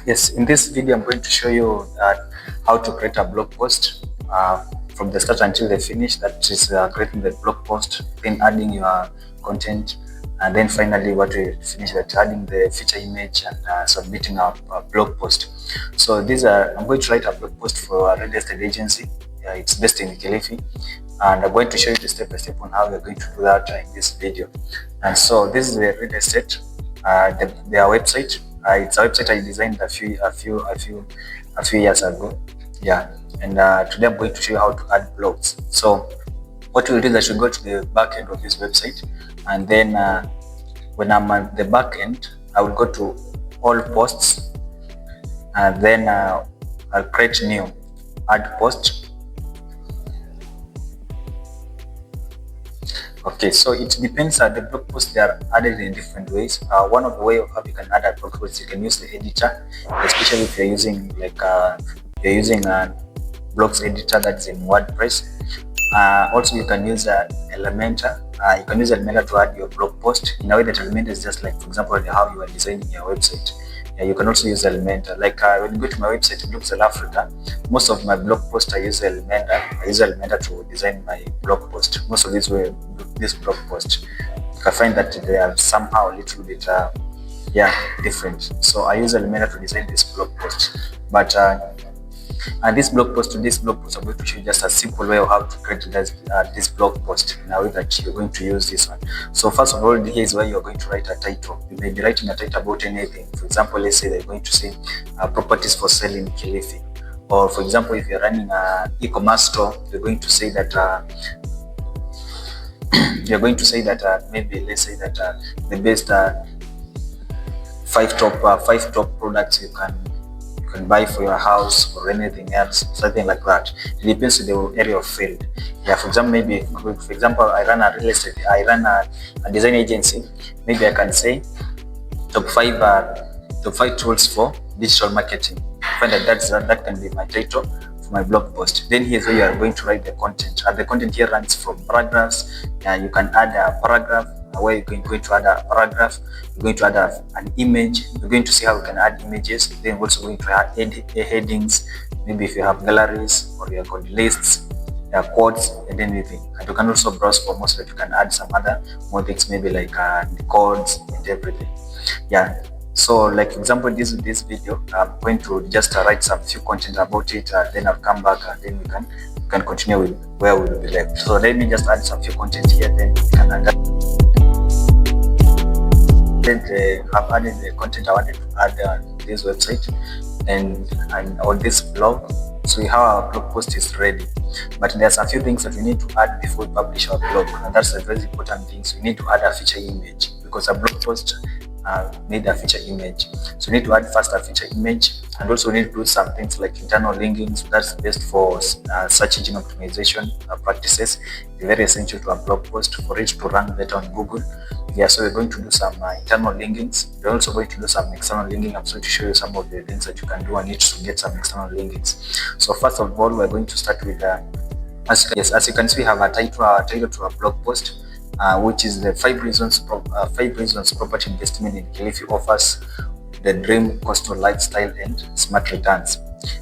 Yes, in this video, I'm going to show you how to create a blog post from the start until the finish. That is creating the blog post, then adding your content, and then finally what we finish that adding the feature image and submitting a blog post. So I'm going to write a blog post for a real estate agency. It's based in Kilifi, and I'm going to show you the step by step on how we're going to do that in this video. And so this is the real estate, their website. It's a website I designed a few years ago. Yeah, and today I'm going to show you how to add blogs. So what we'll do is I should go to the back end of this website, and then when I'm at the back end, I will go to all posts, and then I'll create new, add post. Okay, so it depends. The blog posts, they are added in different ways. One of the way of how you can add a blog post, you can use the editor, especially if you're using a blogs editor that's in WordPress. Also, you can use Elementor. You can use Elementor to add your blog post in a way that Elementor is just like, for example, how you are designing your website. You can also use Elementor. Like when you go to my website, Blog South Africa, most of my blog posts I use Elementor. I use Elementor to design my blog post. Most of these were this blog post. I find that they are somehow a little bit different. So I use Elementor to design this blog post. But this blog post, I'm going to show you just a simple way of how to create this blog post in a way that you're going to use this one. So first of all, here is where you're going to write a title. You may be writing a title about anything. For example, let's say they're going to say properties for sale in Kilifi. Or for example, if you're running an e-commerce store, you're going to say that maybe let's say that the best five top products you can buy for your house or anything else, something like that. It depends on the area of field. Yeah, for example, I run a real estate, I run a design agency. Maybe I can say top five tools for digital marketing. I find that can be my title for my blog post. Then here's where you are going to write the content. And the content here runs from paragraphs. You can add a paragraph. Where you're going to add a paragraph, you're going to add an image. You're going to see how you can add images. Then we're also going to add headings. Maybe if you have galleries or you have lists, quotes and anything. And you can also browse for most that you can add some other more things, maybe like the codes and everything. Yeah. So like for example, this video, I'm going to just write some few content about it. Then I'll come back and then we can continue with where we'll be left. So let me just add some few content here. Then we can add. I've added the content I wanted to add on this website and on this blog. So we have our blog post is ready, but there's a few things that we need to add before we publish our blog, and that's the very important things. We need to add a feature image because a blog post need a feature image. So we need to add first a feature image, and also we need to do some things like internal linking. So that's best for search engine optimization practices. It's very essential to a blog post for it to rank better on Google. Yeah, so we're going to do some internal linkings. We're also going to do some external linking. I'm going to show you some of the things that you can do on it to get some external linkings. So first of all, we're going to start with as you can see, we have a title to a blog post, which is the 5 reasons property investment in Kilifi offers the dream coastal lifestyle and smart returns.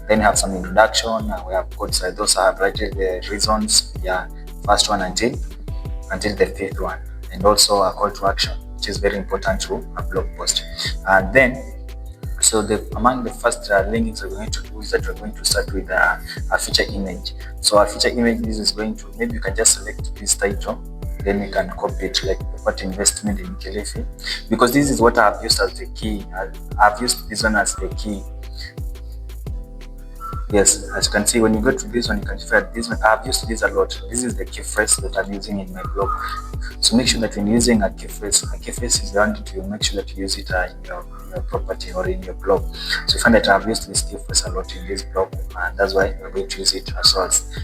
Then we have some introduction. We have quotes. Those I have written the reasons. Yeah, first one until the fifth one. And also a call to action, which is very important to a blog post. And then, so among the first linkings we're going to do is that we're going to start with a feature image. So a feature image, this is going to, maybe you can just select this title, then you can copy it like property investment in Kilifi, because this is what I've used as the key. I've used this one as the key. Yes, as you can see, when you go to this one, you can see that this one, I've used this a lot. This is the key phrase that I'm using in my blog. So make sure that when using a key phrase is the one that you make sure that you use it in your property or in your blog. So you find that I've used this key phrase a lot in this blog, and that's why we're going to use it as well as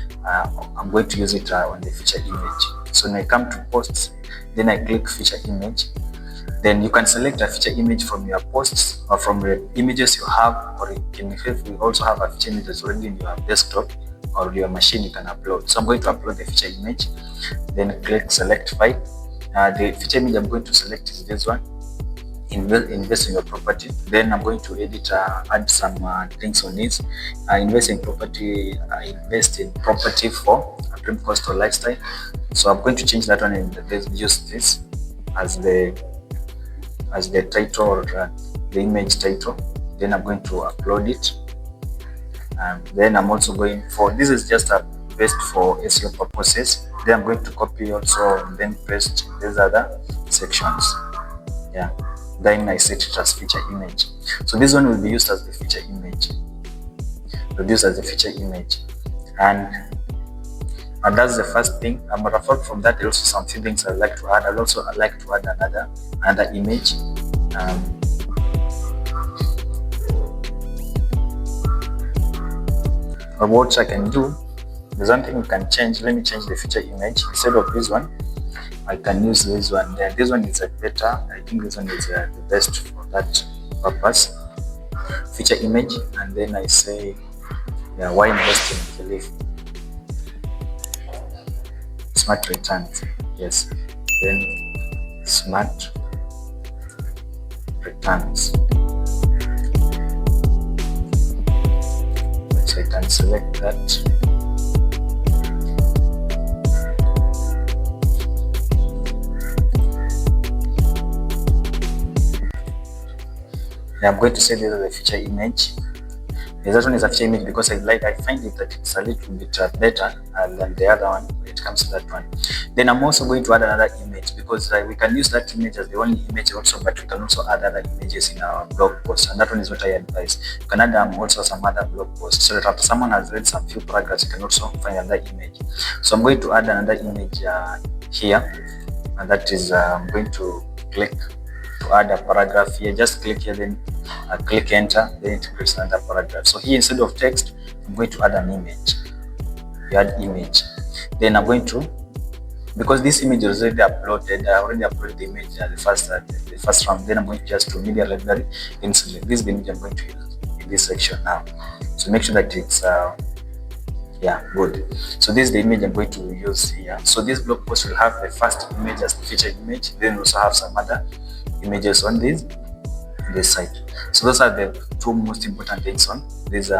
I'm going to use it on the feature image. So when I come to posts, then I click feature image. Then you can select a feature image from your posts or from the images you have, or if you also have a feature image that's already in your desktop or your machine, you can upload. So I'm going to upload the feature image, then click select file. The feature image I'm going to select is this one. invest in your property. Then I'm going to add some things on this. Invest in property. Invest in property for a dream coastal lifestyle. So I'm going to change that one and use this as the title or the image title. Then I'm going to upload it. And then I'm also going for, this is just a paste for SEO purposes. Then I'm going to copy also and then paste these other sections. Yeah. Then I set it as feature image. So this one will be used as the feature image. And that's the first thing. But apart from that, there are also some few things I'd like to add. I'd like to add another image. But what I can do, there's one thing we can change. Let me change the feature image. Instead of this one, I can use this one. Then this one is better. I think this one is the best for that purpose. Feature image, and then I say, yeah, why invest in Kilifi? Smart returns. Yes. Then smart returns. So I can select that. I'm going to say this is a feature image. This one is a feature image because I find it that it's a little bit better than the other one when it comes to that one. Then I'm also going to add another image because we can use that image as the only image also, but we can also add other images in our blog post, and that one is what I advise. You can add also some other blog posts so that after someone has read some few paragraphs, you can also find another image. So I'm going to add another image here, and that is I'm going to click to add a paragraph here. Just click here, then click enter, then it creates another paragraph. So here instead of text, I'm going to add an image. You add image. Then I'm going to, because this image is already uploaded, I already uploaded the image at the first round. Then I'm going to just to media library. Then select this image I'm going to use in this section now. So make sure that it's good. So this is the image I'm going to use here. So this blog post will have the first image as the feature image. Then also have some other images on this site. So those are the two most important things on this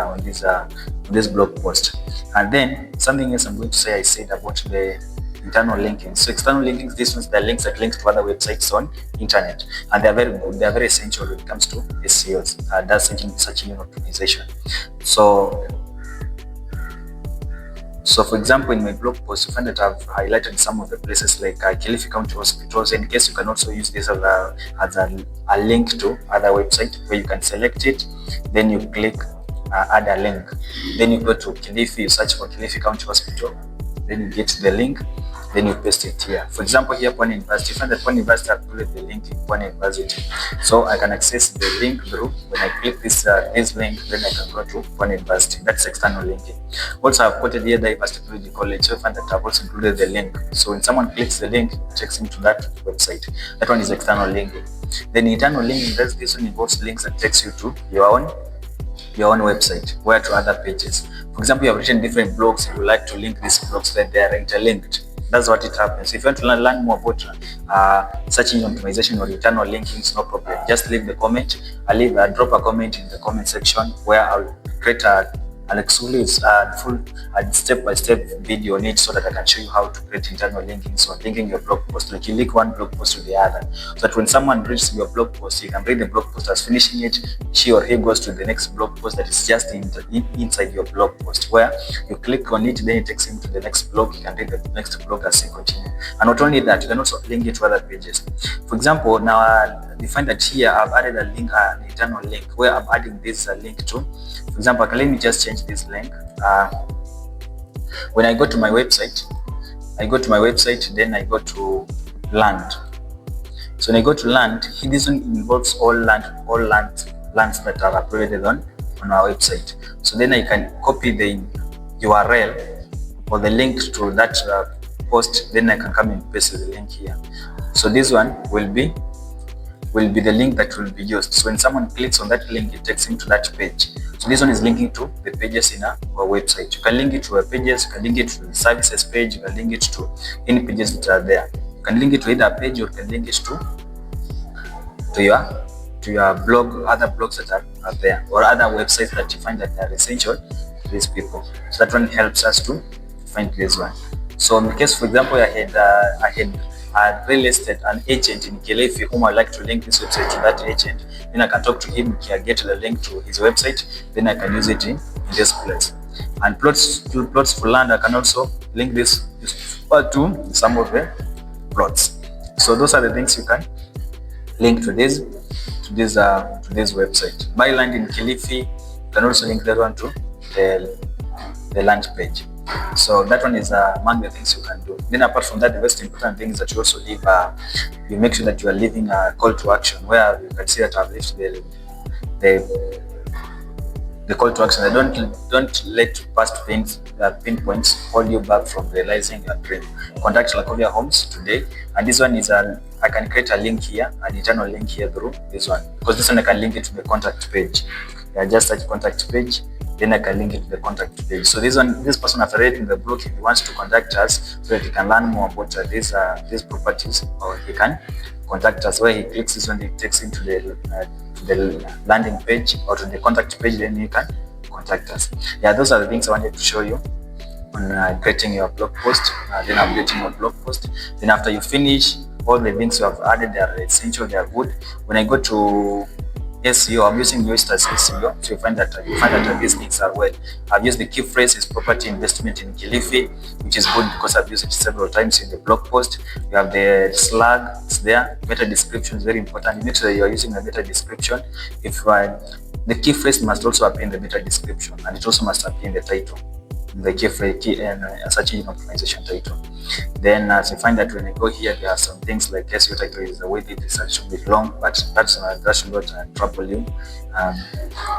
blog post. And then something else I'm going to say, I said about the internal linking. So external linking, this one's the links that links to other websites on internet, and they're very good. They're very essential when it comes to SEOs. That's search engine optimization. So for example, in my blog post, you find that I've highlighted some of the places like Kilifi County Hospitals. In case you can also use this as a link to other website where you can select it, then you click add a link. Then you go to Kilifi, you search for Kilifi County Hospital, then you get the link, then you paste it here. For example, here Pwani University, you find that Pwani University have put the link in Pwani University. So I can access the link through, when I click this link, then I can go to Pwani University. That's external linking. Also, I've quoted here Diverse Technology College, so you find that I've also included the link. So when someone clicks the link, it takes him to that website. That one is external linking. Then internal linking, this one involves links that takes you to your own website, where to other pages. For example, you have written different blogs, you would like to link these blogs that they are interlinked. That's what it happens. If you want to learn more about search engine optimization or internal linkings, no problem. Just leave the comment. I'll drop a comment in the comment section where I'll create a full step-by-step video on it so that I can show you how to create internal linking. So linking your blog post, like you link one blog post to the other, so that when someone reads your blog post, you can read the blog post as finishing it. She or he goes to the next blog post that is just inside your blog post, where you click on it, then it takes him to the next blog. You can read the next blog as he continues. And not only that, you can also link it to other pages. For example, now you find that here I've added a link, an internal link, where I'm adding this link to. For example, let me just change this link. When I go to my website, then I go to land. So when I go to land, this one involves all lands that are uploaded on our website. So then I can copy the URL or the link to that post, then I can come and paste the link here. So this one will be the link that will be used. So when someone clicks on that link, it takes him to that page. So this one is linking to the pages in our website. You can link it to our pages, you can link it to the services page, you can link it to any pages that are there. You can link it to either a page or you can link it to your to your blog, other blogs that are there, or other websites that you find that are essential to these people. So that one helps us to find this one. So in case, for example, I had real estate, an agent in Kilifi whom I like to link this website to that agent, then I can talk to him, get the link to his website, then I can use it in this place. And plots for land, I can also link this to some of the plots. So those are the things you can link to this website. Buy land in Kilifi, you can also link that one to the land page. So that one is among the things you can do. Then apart from that, the most important thing is that you also leave you make sure that you are leaving a call to action, where you can see that I've left the call to action. Don't let past pinpoints hold you back from realizing your dream. Contact Lakovia Homes today, and this one is I can create a link here, an internal link here through this one, because this one I can link it to the contact page. Just search contact page, then I can link it to the contact page. So this person, after reading the book, if he wants to contact us so that he can learn more about these properties, or he can contact us, where he clicks this one, it takes him to the landing page or to the contact page, then he can contact us. Those are the things I wanted to show you on creating your blog post, then updating your blog post. Then after you finish, all the things you have added, they are essential, they are good. When I go to SEO, I'm using Yoast as SEO, so you find that these things are well. I've used the key phrase is property investment in Kilifi, which is good because I've used it several times in the blog post. You have the slug, it's there. Meta description is very important. You make sure that you are using a meta description. The key phrase must also appear in the meta description, and it also must appear in the title, the key phrase and search engine optimization title. Then as you find that when you go here, there are some things like SEO title is the way the research should be long, but that should not trouble you.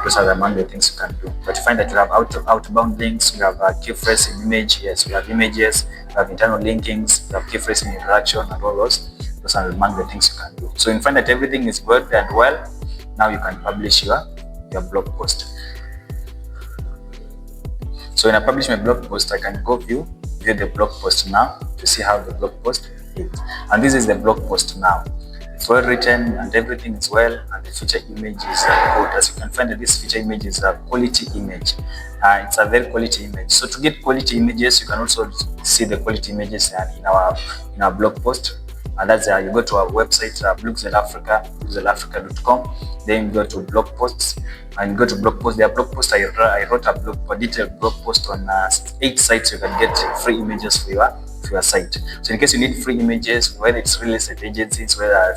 Those are among the things you can do. But you find that you have outbound links, you have a key phrase in image, yes, you have images, you have internal linkings, you have key phrase in interaction, and all those are among the things you can do. So you find that everything is good and well. Now you can publish your blog post. So when I publish my blog post, I can go view the blog post now to see how the blog post is. And this is the blog post now. It's well written and everything is well, and the feature image is good. As you can find that this feature image is a quality image. It's a very quality image. So to get quality images, you can also see the quality images in our blog post. And that's you go to our website, blogzelafrica.com. Then you go to blog posts, and you go to blog posts. There are blog posts. I wrote a detailed blog post on 8 sites. You can get free images for your site. So in case you need free images, whether it's real estate agencies, whether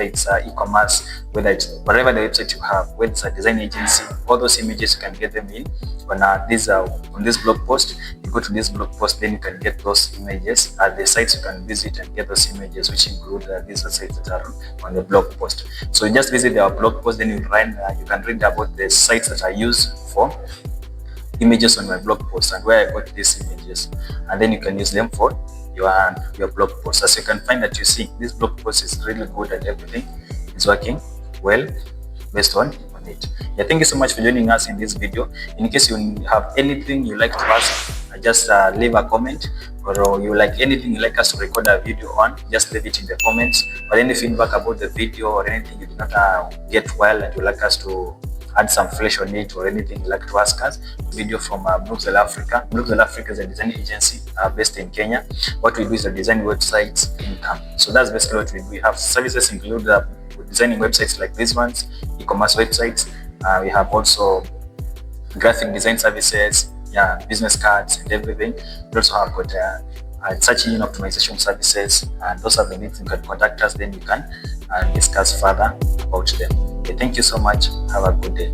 it's e-commerce, whether it's whatever the website you have, whether it's a design agency, all those images you can get them in on this blog post. You go to this blog post, then you can get those images at the sites you can visit and get those images, which include these sites that are on the blog post. So you just visit our blog post, then you can read about the sites that I use for images on my blog post and where I got these images, and then you can use them for your blog post. As you can find that, you see this blog post is really good and everything is working well based on it. Thank you so much for joining us in this video. In case you have anything you like to ask, just leave a comment, or you like anything you like us to record a video on, just leave it in the comments. Or any feedback about the video or anything you did not get well and you like us to add some flesh on it, or anything you like to ask us. Video from Blogsel Africa. Blogsel Africa is a design agency based in Kenya. What we do is design websites income. So that's basically what we do. We have services include designing websites like these ones, e-commerce websites. We have also graphic design services, business cards and everything. We also have got search engine optimization services, and those are the things you can contact us, then you can discuss further about them. Thank you so much. Have a good day.